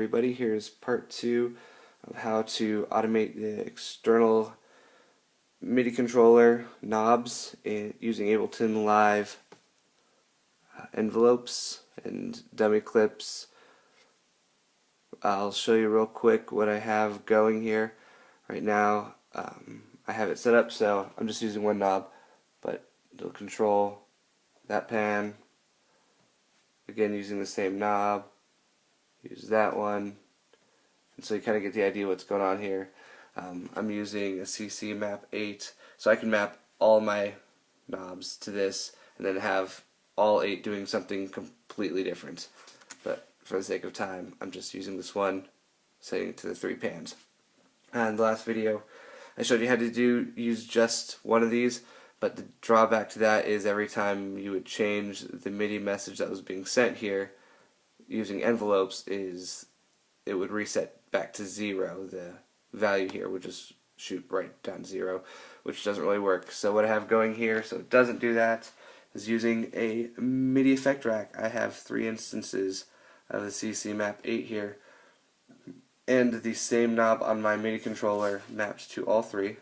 everybody. Here's part 2 of how to automate the external MIDI controller knobs using Ableton Live envelopes and dummy clips. I'll show you real quick what I have going here. Right now I have it set up so I'm just using one knob, but it'll control that pan. Again, using the same knob, use that one, and so you kind of get the idea what's going on here. I'm using a CC map 8, so I can map all my knobs to this and then have all 8 doing something completely different. But for the sake of time, I'm just using this one, setting it to the 3 pans. In the last video, I showed you how to use just one of these, but the drawback to that is every time you would change the MIDI message that was being sent here using envelopes, it would reset back to 0. The value here would just shoot right down to 0, which doesn't really work. So what I have going here, so it doesn't do that, is using a MIDI effect rack. I have 3 instances of the CC map 8 here, and the same knob on my MIDI controller mapped to all 3.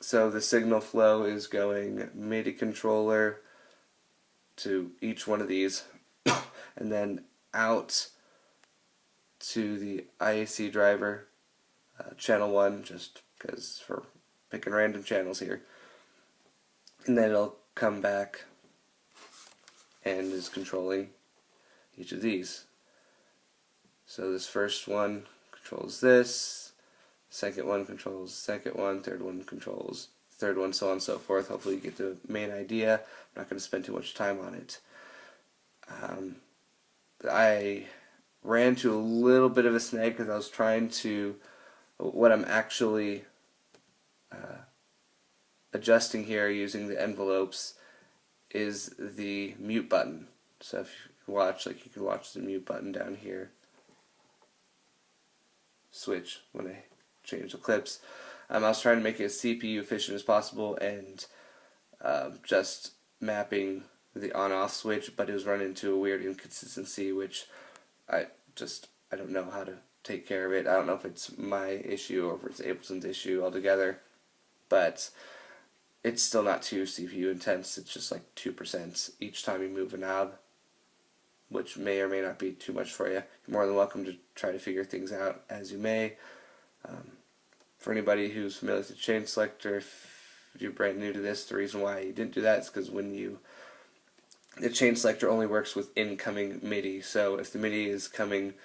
So the signal flow is going MIDI controller to each one of these, and then out to the IAC driver, channel 1, just because for picking random channels here, and then it'll come back and is controlling each of these. So this first one controls this, second one controls the second one, third one controls the third one, so on and so forth. Hopefully you get the main idea. I'm not going to spend too much time on it. I ran to a little bit of a snag because I was trying to, what I'm actually adjusting here using the envelopes is the mute button. So if you watch, you can watch the mute button down here switch when I change the clips. I was trying to make it as CPU efficient as possible and just mapping the on-off switch, but it was running into a weird inconsistency, which I don't know how to take care of it. I don't know if it's my issue or if it's Ableton's issue altogether, but it's still not too CPU intense. It's just like 2% each time you move a knob, which may or may not be too much for you. You're more than welcome to try to figure things out as you may. For anybody who's familiar with the chain selector, if you're brand new to this, the reason why you didn't do that is because the chain selector only works with incoming MIDI. So if the MIDI is coming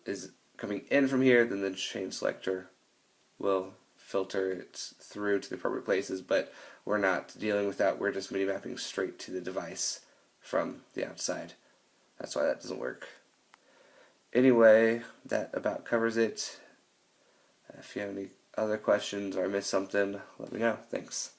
in from here, then the chain selector will filter it through to the appropriate places, but we're not dealing with that. We're just MIDI mapping straight to the device from the outside. That's why that doesn't work. Anyway, that about covers it. If you have any other questions or I missed something, let me know. Thanks.